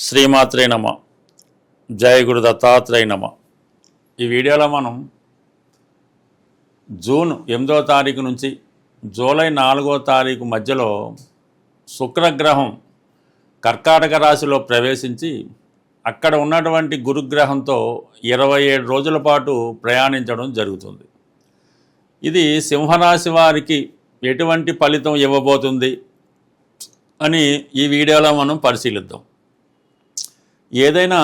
శ్రీమాత్రే నమ. జయ గురు దత్తాత్రేయ నమ. ఈ వీడియోలో మనం జూన్ 8వ తారీఖు నుంచి జూలై 4వ తారీఖు మధ్యలో శుక్రగ్రహం కర్కాటక రాశిలో ప్రవేశించి అక్కడ ఉన్నటువంటి గురుగ్రహంతో 27 రోజుల పాటు ప్రయాణించడం జరుగుతుంది. ఇది సింహరాశి వారికి ఎటువంటి ఫలితం ఇవ్వబోతుంది అని ఈ వీడియోలో మనం పరిశీలిద్దాం. ఏదైనా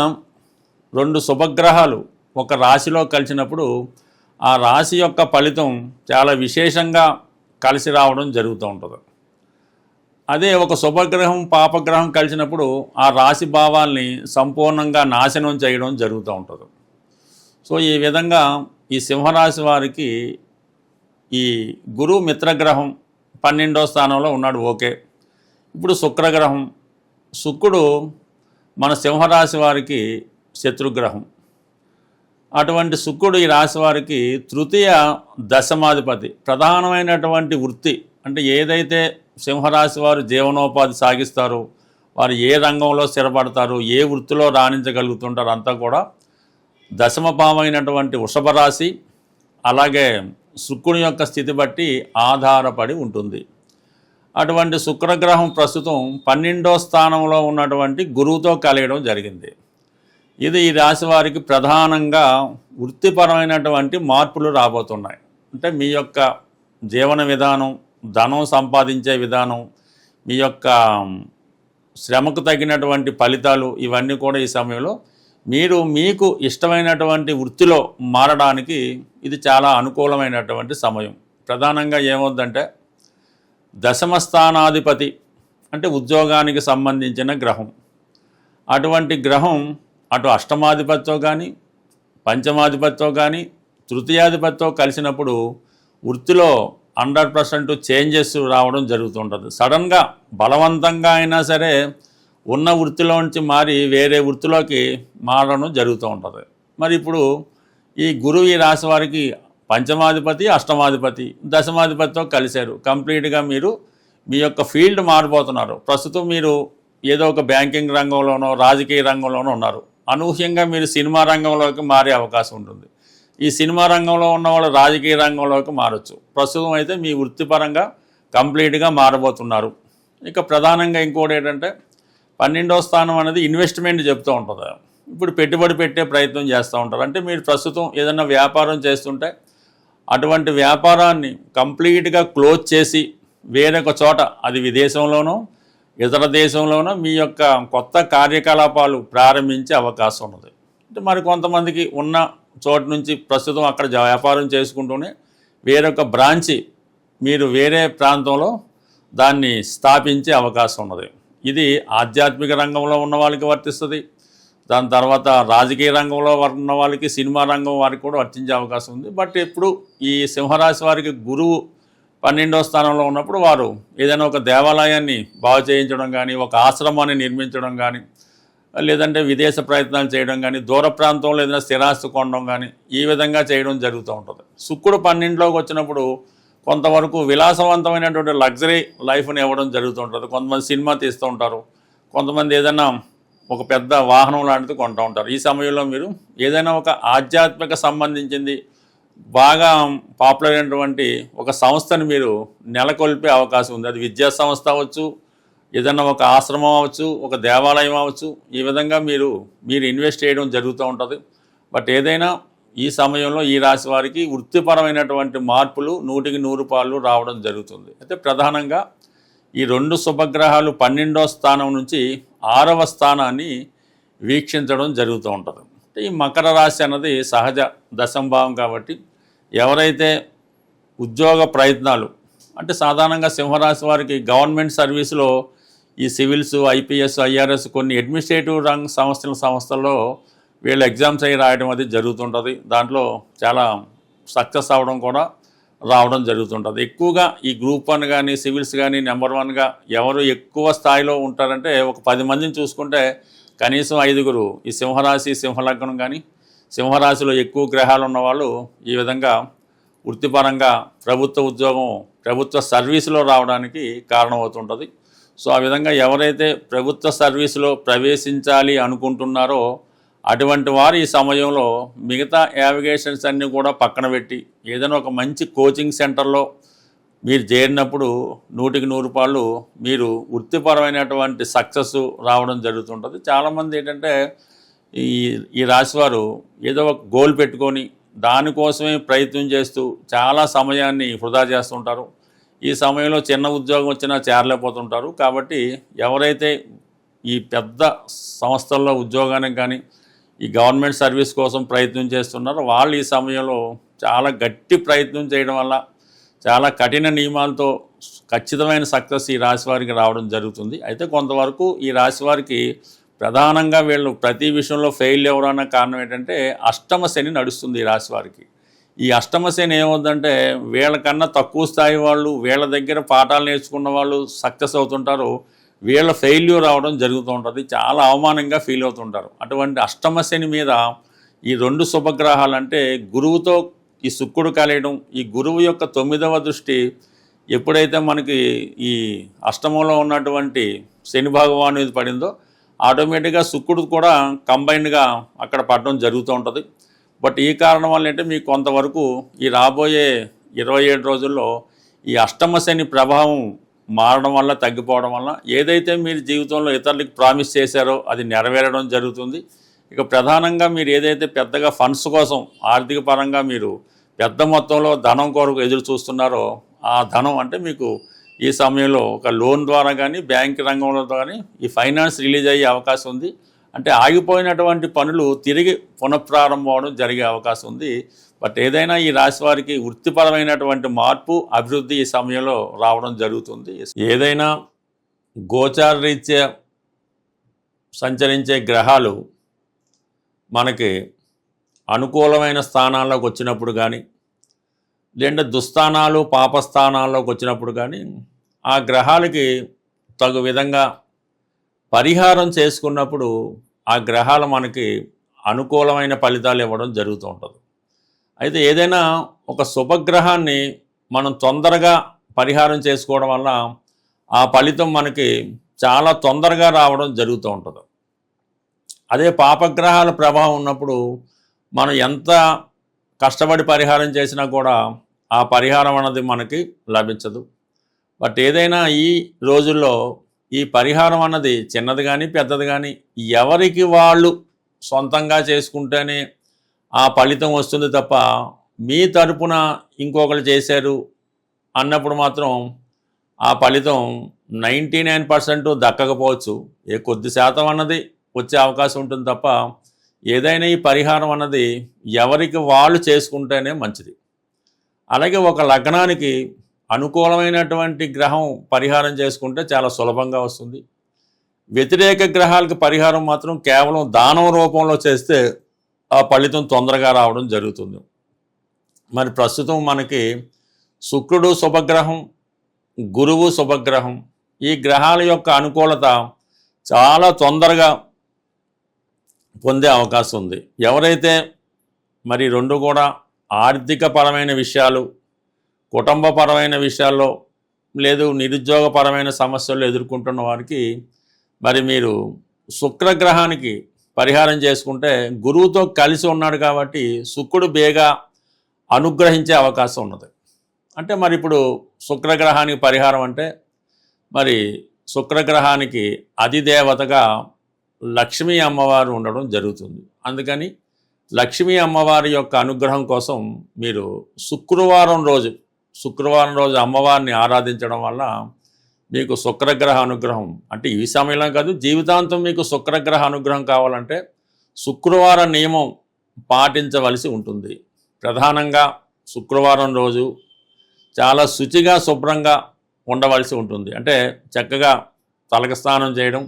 రెండు శుభగ్రహాలు ఒక రాశిలో కలిసినప్పుడు ఆ రాశి యొక్క ఫలితం చాలా విశేషంగా కలిసి రావడం జరుగుతూ ఉంటుంది. అదే ఒక శుభగ్రహం పాపగ్రహం కలిసినప్పుడు ఆ రాశి భావాల్ని సంపూర్ణంగా నాశనం చేయడం జరుగుతూ ఉంటుంది. సో ఈ విధంగా ఈ సింహరాశి వారికి ఈ గురు మిత్రగ్రహం 12వ స్థానంలో ఉన్నాడు. ఓకే, ఇప్పుడు శుక్రగ్రహం, శుక్రుడు మన సింహరాశి వారికి శత్రుగ్రహం. అటువంటి శుక్రుడు ఈ రాశి వారికి తృతీయ దశమాధిపతి. ప్రధానమైనటువంటి వృత్తి అంటే ఏదైతే సింహరాశి వారు జీవనోపాధి సాగిస్తారో, వారు ఏ రంగంలో స్థిరపడతారు, ఏ వృత్తిలో రాణించగలుగుతుంటారో అంతా కూడా దశమ భావమైనటువంటి వృషభ రాశి అలాగే శుక్రుని యొక్క స్థితి బట్టి ఆధారపడి ఉంటుంది. అటువంటి శుక్రగ్రహం ప్రస్తుతం 12వ స్థానంలో ఉన్నటువంటి గురువుతో కలియడం జరిగింది. ఇది ఈ రాశి వారికి ప్రధానంగా వృత్తిపరమైనటువంటి మార్పులు రాబోతున్నాయి. అంటే మీ యొక్క జీవన విధానం, ధనం సంపాదించే విధానం, మీ యొక్క శ్రమకు తగినటువంటి ఫలితాలు ఇవన్నీ కూడా ఈ సమయంలో మీరు మీకు ఇష్టమైనటువంటి వృత్తిలో మారడానికి ఇది చాలా అనుకూలమైనటువంటి సమయం. ప్రధానంగా ఏమవుద్దంటే దశమ స్థానాధిపతి అంటే ఉద్యోగానికి సంబంధించిన గ్రహం. అటువంటి గ్రహం అటు అష్టమాధిపతితో కానీ పంచమాధిపతితో కానీ తృతీయాధిపతితో కలిసినప్పుడు వృత్తిలో 100% చేంజెస్ రావడం జరుగుతుంటుంది. సడన్గా బలవంతంగా అయినా సరే ఉన్న వృత్తిలోంచి మారి వేరే వృత్తిలోకి మారడం జరుగుతూ ఉంటుంది. మరి ఇప్పుడు ఈ గురువు ఈ రాశి వారికి పంచమాధిపతి అష్టమాధిపతి దశమాధిపతితో కలిశారు. కంప్లీట్గా మీరు మీ యొక్క ఫీల్డ్ మారిపోతున్నారు. ప్రస్తుతం మీరు ఏదో ఒక బ్యాంకింగ్ రంగంలోనో రాజకీయ రంగంలోనో ఉన్నారు. అనూహ్యంగా మీరు సినిమా రంగంలోకి మారే అవకాశం ఉంటుంది. ఈ సినిమా రంగంలో ఉన్న వాళ్ళు రాజకీయ రంగంలోకి మారచ్చు. ప్రస్తుతం అయితే మీ వృత్తిపరంగా కంప్లీట్గా మారబోతున్నారు. ఇక ప్రధానంగా ఇంకోటి ఏంటంటే 12వ స్థానం అనేది ఇన్వెస్ట్మెంట్ చెప్తూ ఉంటుంది. ఇప్పుడు పెట్టుబడి పెట్టే ప్రయత్నం చేస్తూ ఉంటారు. అంటే మీరు ప్రస్తుతం ఏదైనా వ్యాపారం చేస్తుంటే అటువంటి వ్యాపారాన్ని కంప్లీట్గా క్లోజ్ చేసి వేరొక చోట, అది విదేశంలోనో ఇతర దేశంలోనో మీ యొక్క కొత్త కార్యకలాపాలు ప్రారంభించే అవకాశం ఉన్నది. అంటే మరి కొంతమందికి ఉన్న చోటు నుంచి ప్రస్తుతం అక్కడ వ్యాపారం చేసుకుంటూనే వేరొక బ్రాంచి మీరు వేరే ప్రాంతంలో దాన్ని స్థాపించే అవకాశం ఉన్నది. ఇది ఆధ్యాత్మిక రంగంలో ఉన్న వాళ్ళకి వర్తిస్తుంది. దాని తర్వాత రాజకీయ రంగంలో ఉన్న వాళ్ళకి, సినిమా రంగం వారికి కూడా వర్తించే అవకాశం ఉంది. బట్ ఇప్పుడు ఈ సింహరాశి వారికి గురువు 12వ స్థానంలో ఉన్నప్పుడు వారు ఏదైనా ఒక దేవాలయాన్ని బాగు చేయించడం కానీ, ఒక ఆశ్రమాన్ని నిర్మించడం కానీ, లేదంటే విదేశ ప్రయత్నాలు చేయడం కానీ, దూర ప్రాంతంలో ఏదైనా స్థిరాస్తి కొనడం కానీ ఈ విధంగా చేయడం జరుగుతూ ఉంటుంది. శుక్రుడు 12లోకి వచ్చినప్పుడు కొంతవరకు విలాసవంతమైనటువంటి లగ్జరీ లైఫ్ని ఇవ్వడం జరుగుతుంటుంది. కొంతమంది సినిమా తీస్తూ ఉంటారు, కొంతమంది ఏదైనా ఒక పెద్ద వాహనం లాంటిది కొంటూ ఉంటారు. ఈ సమయంలో మీరు ఏదైనా ఒక ఆధ్యాత్మిక సంబంధించింది బాగా పాపులర్ అయినటువంటి ఒక సంస్థని మీరు నెలకొల్పే అవకాశం ఉంది. అది విద్యా సంస్థ అవ్వచ్చు, ఏదైనా ఒక ఆశ్రమం అవ్వచ్చు, ఒక దేవాలయం అవ్వచ్చు. ఈ విధంగా మీరు ఇన్వెస్ట్ చేయడం జరుగుతూ ఉంటుంది. బట్ ఏదైనా ఈ సమయంలో ఈ రాశి వారికి వృత్తిపరమైనటువంటి మార్పులు 100కి 100 పాళ్ళు రావడం జరుగుతుంది. అయితే ప్రధానంగా ఈ రెండు శుభగ్రహాలు 12వ స్థానం నుంచి 6వ స్థానాన్ని వీక్షించడం జరుగుతూ ఉంటుంది. ఈ మకర రాశి అన్నది సహజ దశంభావం కాబట్టి ఎవరైతే ఉద్యోగ ప్రయత్నాలు అంటే సాధారణంగా సింహరాశి వారికి గవర్నమెంట్ సర్వీసులో ఈ సివిల్స్, ఐపీఎస్, ఐఆర్ఎస్ కొన్ని అడ్మినిస్ట్రేటివ్ సంస్థల్లో వీళ్ళు ఎగ్జామ్స్ అయ్యి రాయడం అది జరుగుతుంటుంది. దాంట్లో చాలా సక్సెస్ అవ్వడం కూడా రావడం జరుగుతుంటుంది. ఎక్కువగా ఈ గ్రూప్ 1 కానీ సివిల్స్ కానీ నెంబర్ 1గా ఎవరు ఎక్కువ స్థాయిలో ఉంటారంటే ఒక 10 మందిని చూసుకుంటే కనీసం 5గురు ఈ సింహరాశి, సింహలగ్నం కానీ సింహరాశిలో ఎక్కువ గ్రహాలు ఉన్నవాళ్ళు ఈ విధంగా వృత్తిపరంగా ప్రభుత్వ ఉద్యోగం, ప్రభుత్వ సర్వీసులో రావడానికి కారణమవుతుంటుంది. సో ఆ విధంగా ఎవరైతే ప్రభుత్వ సర్వీసులో ప్రవేశించాలి అనుకుంటున్నారో అటువంటి వారు ఈ సమయంలో మిగతా యావిగేషన్స్ అన్నీ కూడా పక్కన పెట్టి ఏదైనా ఒక మంచి కోచింగ్ సెంటర్లో మీరు చేరినప్పుడు 100% మీరు వృత్తిపరమైనటువంటి సక్సెస్ రావడం జరుగుతుంటుంది. చాలామంది ఏంటంటే ఈ ఈ రాశివారు ఏదో ఒక గోల్ పెట్టుకొని దానికోసమే ప్రయత్నం చేస్తూ చాలా సమయాన్ని వృధా చేస్తుంటారు. ఈ సమయంలో చిన్న ఉద్యోగం వచ్చినా చేరలేకపోతుంటారు. కాబట్టి ఎవరైతే ఈ పెద్ద సంస్థల్లో ఉద్యోగానికి కానీ ఈ గవర్నమెంట్ సర్వీస్ కోసం ప్రయత్నం చేస్తున్నారో వాళ్ళు ఈ సమయంలో చాలా గట్టి ప్రయత్నం చేయడం వల్ల చాలా కఠిన నియమాలతో ఖచ్చితమైన సక్సెస్ ఈ రాశి వారికి రావడం జరుగుతుంది. అయితే కొంతవరకు ఈ రాశి వారికి ప్రధానంగా వీళ్ళు ప్రతి విషయంలో ఫెయిల్ ఎవరన్న కారణం ఏంటంటే అష్టమ శని నడుస్తుంది ఈ రాశి వారికి. ఈ అష్టమ శని ఏమవుతుందంటే వీళ్ళకన్నా తక్కువ స్థాయి వాళ్ళు వీళ్ళ దగ్గర పాఠాలు నేర్చుకున్న వాళ్ళు సక్సెస్ అవుతుంటారు, వీళ్ళ ఫెయిల్యూర్ రావడం జరుగుతూ ఉంటుంది. చాలా అవమానంగా ఫీల్ అవుతుంటారు. అటువంటి అష్టమ శని మీద ఈ 2 శుభగ్రహాలు అంటే గురువుతో ఈ శుక్రుడు కలియడం, ఈ గురువు యొక్క 9వ దృష్టి ఎప్పుడైతే మనకి ఈ అష్టమంలో ఉన్నటువంటి శని భగవాను మీద పడిందో ఆటోమేటిక్గా శుక్రుడు కూడా కంబైన్డ్గా అక్కడ పడడం జరుగుతూ ఉంటుంది. బట్ ఈ కారణం వల్ల అంటే మీకు కొంతవరకు ఈ రాబోయే 27 రోజుల్లో ఈ అష్టమ శని ప్రభావం మారడం వల్ల తగ్గిపోవడం వల్ల ఏదైతే మీరు జీవితంలో ఇతరులకు ప్రామిస్ చేశారో అది నెరవేరడం జరుగుతుంది. ఇక ప్రధానంగా మీరు ఏదైతే పెద్దగా ఫండ్స్ కోసం ఆర్థిక పరంగా మీరు పెద్ద మొత్తంలో ధనం కొరకు ఎదురు చూస్తున్నారో ఆ ధనం అంటే మీకు ఈ సమయంలో ఒక లోన్ ద్వారా కానీ బ్యాంక్ రంగంలో కానీ ఈ ఫైనాన్స్ రిలీజ్ అయ్యే అవకాశం ఉంది. అంటే ఆగిపోయినటువంటి పనులు తిరిగి పునఃప్రారంభం అవడం జరిగే అవకాశం ఉంది. బట్ ఏదైనా ఈ రాశి వారికి వృత్తిపరమైనటువంటి మార్పు అభివృద్ధి ఈ సమయంలో రావడం జరుగుతుంది. ఏదైనా గోచార రీత్యా సంచరించే గ్రహాలు మనకి అనుకూలమైన స్థానాల్లోకి వచ్చినప్పుడు కానీ లేదంటే దుస్థానాలు పాపస్థానాల్లోకి వచ్చినప్పుడు కానీ ఆ గ్రహాలకి తగు విధంగా పరిహారం చేసుకున్నప్పుడు ఆ గ్రహాలు మనకి అనుకూలమైన ఫలితాలు ఇవ్వడం జరుగుతూ ఉంటుంది. అయితే ఏదైనా ఒక శుభగ్రహాన్ని మనం తొందరగా పరిహారం చేసుకోవడం వల్ల ఆ ఫలితం మనకి చాలా తొందరగా రావడం జరుగుతూ ఉంటుంది. అదే పాపగ్రహాల ప్రభావం ఉన్నప్పుడు మనం ఎంత కష్టపడి పరిహారం చేసినా కూడా ఆ పరిహారం అన్నది మనకి లభించదు. బట్ ఏదైనా ఈ రోజుల్లో ఈ పరిహారం అన్నది చిన్నది కానీ పెద్దది కానీ ఎవరికి వాళ్ళు సొంతంగా చేసుకుంటేనే ఆ ఫలితం వస్తుంది తప్ప మీ తరపున ఇంకొకరు చేశారు అన్నప్పుడు మాత్రం ఆ ఫలితం 99% దక్కకపోవచ్చు. కొద్ది శాతం అన్నది వచ్చే అవకాశం ఉంటుంది తప్ప ఏదైనా ఈ పరిహారం అన్నది ఎవరికి వాళ్ళు చేసుకుంటేనే మంచిది. అలాగే ఒక లగ్నానికి అనుకూలమైనటువంటి గ్రహం పరిహారం చేసుకుంటే చాలా సులభంగా వస్తుంది. వ్యతిరేక గ్రహాలకు పరిహారం మాత్రం కేవలం దానం రూపంలో చేస్తే ఆ ఫలితం తొందరగా రావడం జరుగుతుంది. మరి ప్రస్తుతం మనకి శుక్రుడు శుభగ్రహం, గురువు శుభగ్రహం, ఈ గ్రహాల యొక్క అనుకూలత చాలా తొందరగా పొందే అవకాశం ఉంది. ఎవరైతే మరి 2 కూడా ఆర్థికపరమైన విషయాలు, కుటుంబపరమైన విషయాల్లో లేదు నిరుద్యోగపరమైన సమస్యలు ఎదుర్కొంటున్న వారికి మరి మీరు శుక్రగ్రహానికి పరిహారం చేసుకుంటే గురువుతో కలిసి ఉన్నాడు కాబట్టి శుక్రుడు బేగా అనుగ్రహించే అవకాశం ఉన్నది. అంటే మరి ఇప్పుడు శుక్రగ్రహానికి పరిహారం అంటే మరి శుక్రగ్రహానికి అధిదేవతగా లక్ష్మీ అమ్మవారు ఉండడం జరుగుతుంది. అందుకని లక్ష్మీ అమ్మవారి యొక్క అనుగ్రహం కోసం మీరు శుక్రవారం రోజు అమ్మవారిని ఆరాధించడం వల్ల మీకు శుక్రగ్రహ అనుగ్రహం అంటే ఈ సమయంలో కాదు జీవితాంతం మీకు శుక్రగ్రహ అనుగ్రహం కావాలంటే శుక్రవార నియమం పాటించవలసి ఉంటుంది. ప్రధానంగా శుక్రవారం రోజు చాలా శుచిగా శుభ్రంగా ఉండవలసి ఉంటుంది. అంటే చక్కగా తలకి స్నానం చేయడం,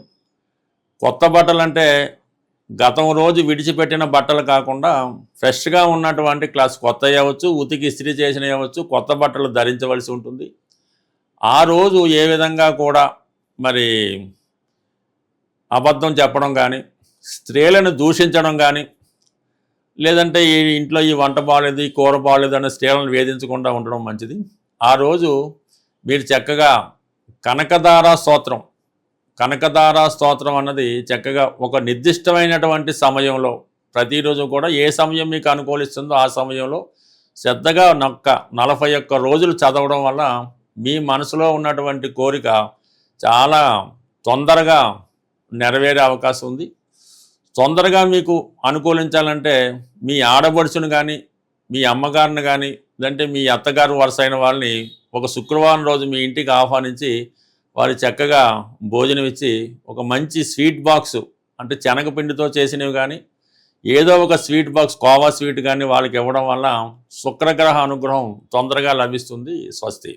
కొత్త బట్టలు అంటే గతం రోజు విడిచిపెట్టిన బట్టలు కాకుండా ఫ్రెష్గా ఉన్నటువంటి కొత్త అవ్వచ్చు, ఉతికి ఇస్త్రీ చేసిన అవ్వచ్చు, కొత్త బట్టలు ధరించవలసి ఉంటుంది. ఆ రోజు ఏ విధంగా కూడా మరి అబద్ధం చెప్పడం కానీ, స్త్రీలను దూషించడం కానీ, లేదంటే ఈ ఇంట్లో ఈ వంట బాగలేదు, ఈ కూర బాగలేదు అనే స్త్రీలను వేధించకుండా ఉండడం మంచిది. ఆ రోజు మీరు చక్కగా కనకదార స్తోత్రం కనకదార స్తోత్రం అన్నది చక్కగా ఒక నిర్దిష్టమైనటువంటి సమయంలో ప్రతిరోజు కూడా ఏ సమయం మీకు అనుకూలిస్తుందో ఆ సమయంలో శ్రద్ధగా 41 రోజులు చదవడం వల్ల మీ మనసులో ఉన్నటువంటి కోరిక చాలా తొందరగా నెరవేరే అవకాశం ఉంది. తొందరగా మీకు అనుకూలించాలంటే మీ ఆడపడుచును కానీ, మీ అమ్మగారిని కానీ, లేదంటే మీ అత్తగారు వరుస అయిన వాళ్ళని ఒక శుక్రవారం రోజు మీ ఇంటికి ఆహ్వానించి వారు చక్కగా భోజనం ఇచ్చి ఒక మంచి స్వీట్ బాక్సు అంటే శనగపిండితో చేసినవి కానీ ఏదో ఒక స్వీట్ బాక్స్ కోవా స్వీట్ కానీ వాళ్ళకి ఇవ్వడం వల్ల శుక్రగ్రహ అనుగ్రహం తొందరగా లభిస్తుంది. స్వస్తి.